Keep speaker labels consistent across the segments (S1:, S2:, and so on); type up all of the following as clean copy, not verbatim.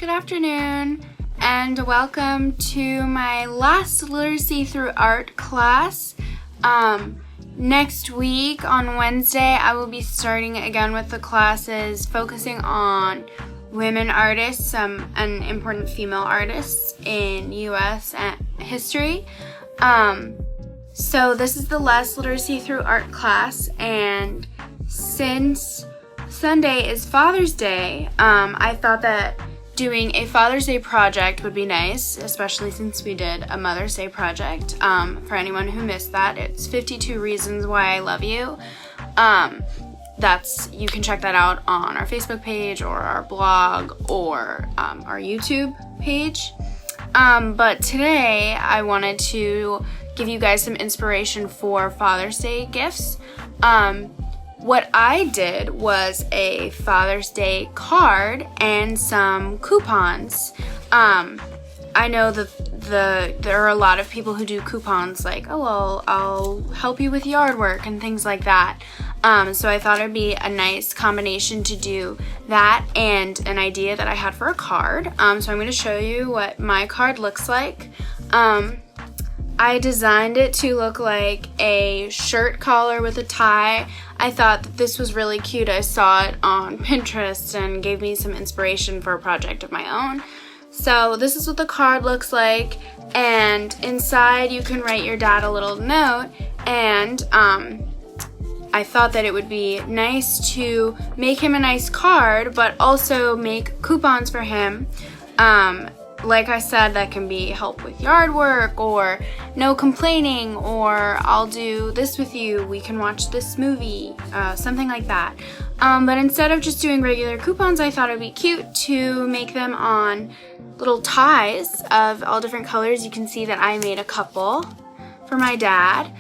S1: Good afternoon, and welcome to my last literacy through art class. Next week on Wednesday, I will be starting again with the classes focusing on women artists, and important female artists in U.S. history. So this is the last literacy through art class, and since Sunday is Father's Day, I thought that doing a Father's Day project would be nice, especially since we did a Mother's Day project. For anyone who missed that, it's 52 Reasons Why I Love You. You can check that out on our Facebook page or our blog or our YouTube page. But today I wanted to give you guys some inspiration for Father's Day gifts. What I did was a Father's Day card and some coupons. I know that there are a lot of people who do coupons like, I'll help you with yard work and things like that. So I thought it'd be a nice combination to do that and an idea that I had for a card. So I'm going to show you what my card looks like. I designed it to look like a shirt collar with a tie. I thought that this was really cute. I saw it on Pinterest and gave me some inspiration for a project of my own. So this is what the card looks like, and inside you can write your dad a little note, and I thought that it would be nice to make him a nice card, but also make coupons for him. Like I said, that can be help with yard work, or no complaining, or I'll do this with you, we can watch this movie, something like that. But instead of just doing regular coupons, I thought it'd be cute to make them on little ties of all different colors. You can see that I made a couple for my dad.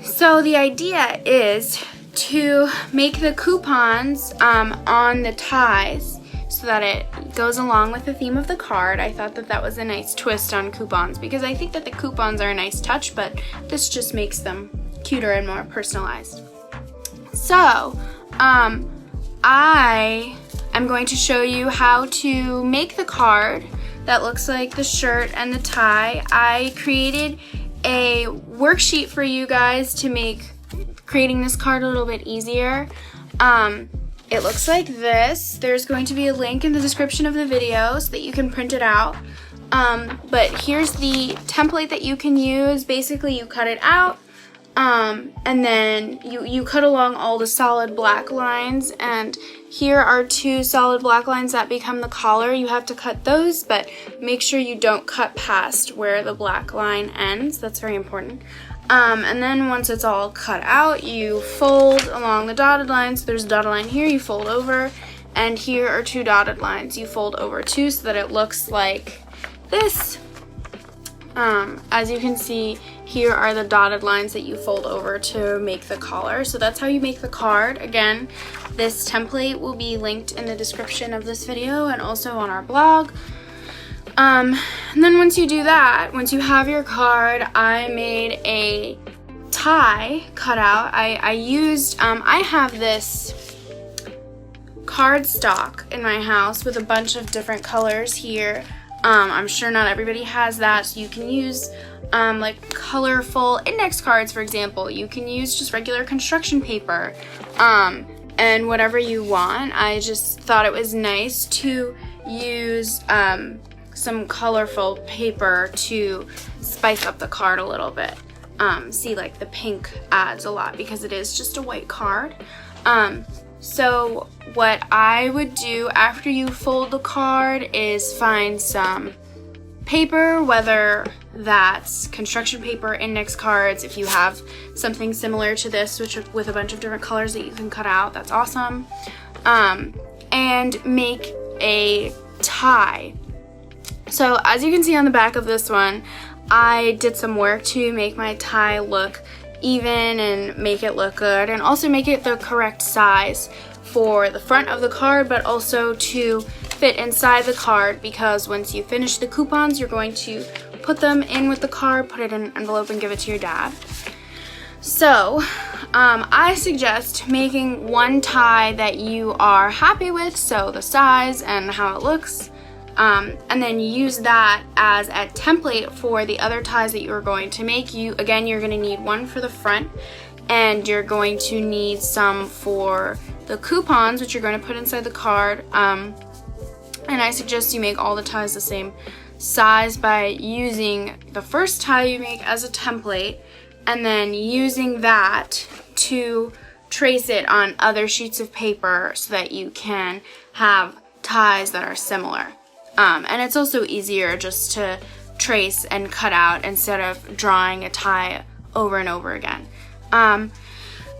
S1: So the idea is to make the coupons on the ties so that it goes along with the theme of the card. I thought that that was a nice twist on coupons, because I think that the coupons are a nice touch, but this just makes them cuter and more personalized. So, I am going to show you how to make the card that looks like the shirt and the tie. I created a worksheet for you guys to make creating this card a little bit easier. It looks like this. There's going to be a link in the description of the video so that you can print it out. But here's the template that you can use. Basically, you cut it out, and then you cut along all the solid black lines, and here are two solid black lines that become the collar. You have to cut those, but make sure you don't cut past where the black line ends. That's very important. And then once it's all cut out, you fold along the dotted lines. So there's a dotted line here, you fold over, and here are two dotted lines. You fold over too so that it looks like this. As you can see, here are the dotted lines that you fold over to make the collar. So that's how you make the card. Again, this template will be linked in the description of this video and also on our blog. And then once you do that, once you have your card, I made a tie cutout. I used, I have this cardstock in my house with a bunch of different colors here. I'm sure not everybody has that, so you can use like colorful index cards, for example. You can use just regular construction paper, and whatever you want. I just thought it was nice to use some colorful paper to spice up the card a little bit. See, like the pink adds a lot because it is just a white card. So what I would do after you fold the card is find some paper, whether that's construction paper, index cards. If you have something similar to this, which with a bunch of different colors that you can cut out, that's awesome. And make a tie. So as you can see on the back of this one, I did some work to make my tie look even and make it look good, and also make it the correct size for the front of the card, but also to fit inside the card, because once you finish the coupons, you're going to put them in with the card, put it in an envelope, and give it to your dad. So I suggest making one tie that you are happy with, so the size and how it looks, and then use that as a template for the other ties that you're going to make. You're going to need one for the front, and you're going to need some for the coupons, which you're going to put inside the card. And I suggest you make all the ties the same size by using the first tie you make as a template, and then using that to trace it on other sheets of paper so that you can have ties that are similar. And it's also easier just to trace and cut out instead of drawing a tie over and over again.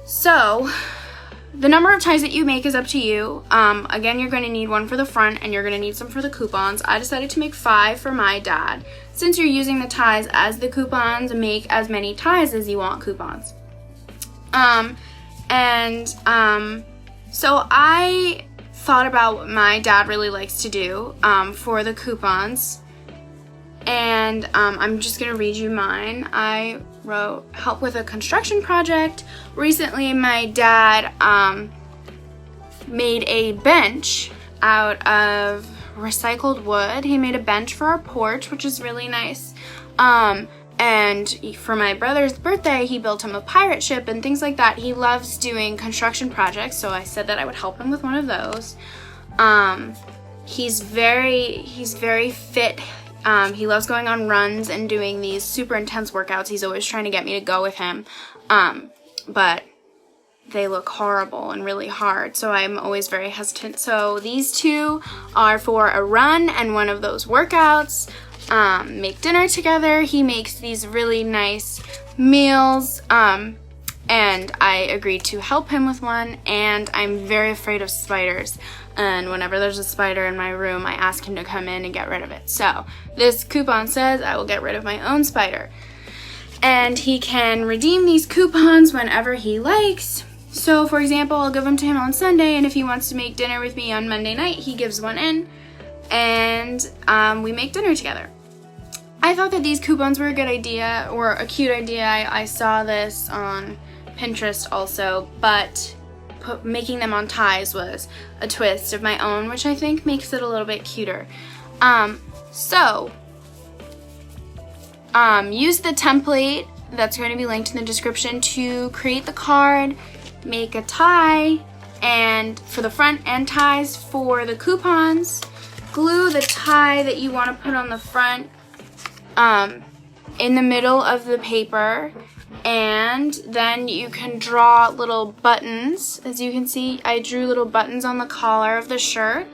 S1: So the number of ties that you make is up to you. Again, you're going to need one for the front, and you're going to need some for the coupons. I decided to make 5 for my dad. Since you're using the ties as the coupons, make as many ties as you want coupons. So I thought about what my dad really likes to do for the coupons, and I'm just going to read you mine. I wrote help with a construction project. Recently my dad made a bench out of recycled wood. He made a bench for our porch, which is really nice. And for my brother's birthday, he built him a pirate ship and things like that. He loves doing construction projects, so I said that I would help him with one of those. He's very fit. He loves going on runs and doing these super intense workouts. He's always trying to get me to go with him. But they look horrible and really hard, so I'm always very hesitant. So these 2 are for a run and one of those workouts. Make dinner together. He makes these really nice meals, and I agreed to help him with one, and I'm very afraid of spiders, and whenever there's a spider in my room, I ask him to come in and get rid of it. So this coupon says I will get rid of my own spider, and he can redeem these coupons whenever he likes. So for example, I'll give them to him on Sunday, and if he wants to make dinner with me on Monday night, he gives one in, and we make dinner together. I thought that these coupons were a good idea, or a cute idea. I saw this on Pinterest also, but making them on ties was a twist of my own, which I think makes it a little bit cuter. Use the template that's going to be linked in the description to create the card, make a tie, and for the front, and ties for the coupons. Glue the tie that you want to put on the front in the middle of the paper, and then you can draw little buttons. As you can see, I drew little buttons on the collar of the shirt,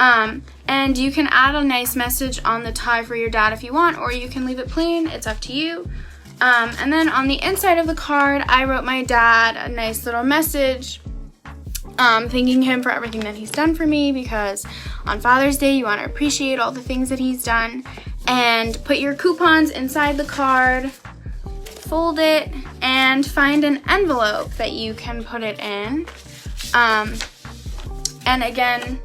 S1: and you can add a nice message on the tie for your dad if you want, or you can leave it plain. It's up to you. And then on the inside of the card, I wrote my dad a nice little message thanking him for everything that he's done for me, because on Father's Day you want to appreciate all the things that he's done. And put your coupons inside the card, fold it, and find an envelope that you can put it in. And again,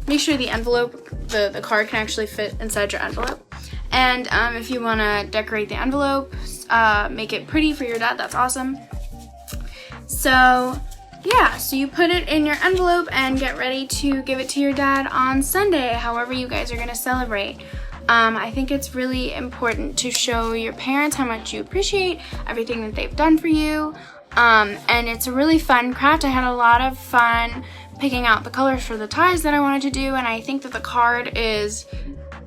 S1: make sure the envelope, the card can actually fit inside your envelope. And if you want to decorate the envelope, make it pretty for your dad, that's awesome. So yeah, so you put it in your envelope and get ready to give it to your dad on Sunday, however you guys are going to celebrate. I think it's really important to show your parents how much you appreciate everything that they've done for you. And it's a really fun craft. I had a lot of fun picking out the colors for the ties that I wanted to do, and I think that the card is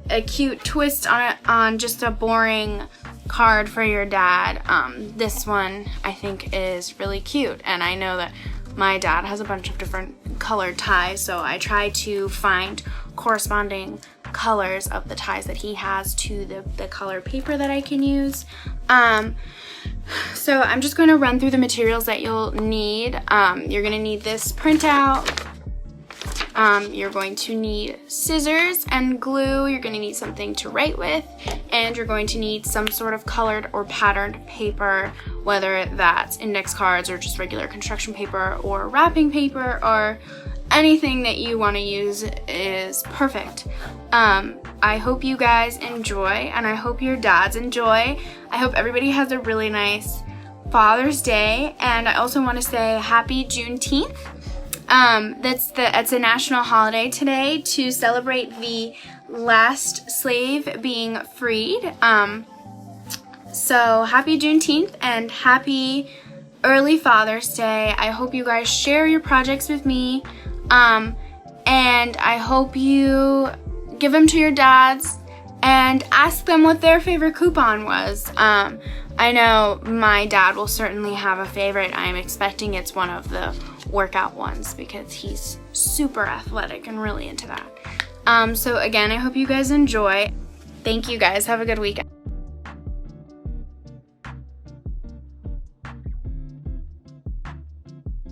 S1: a cute twist on just a boring card for your dad. This one I think is really cute, and I know that my dad has a bunch of different colored ties, so I try to find corresponding colors of the ties that he has to the color paper that I can use. So I'm just going to run through the materials that you'll need. You're going to need this printout. You're going to need scissors and glue. You're going to need something to write with, and you're going to need some sort of colored or patterned paper, whether that's index cards or just regular construction paper or wrapping paper, or anything that you want to use is perfect. I hope you guys enjoy, and I hope your dads enjoy. I hope everybody has a really nice Father's Day, and I also want to say happy Juneteenth. It's a national holiday today to celebrate the last slave being freed. So happy Juneteenth and happy early Father's Day. I hope you guys share your projects with me, and I hope you give them to your dads and ask them what their favorite coupon was. I know my dad will certainly have a favorite. I'm expecting it's one of the workout ones because he's super athletic and really into that. So again, I hope you guys enjoy. Thank you guys. Have a good weekend.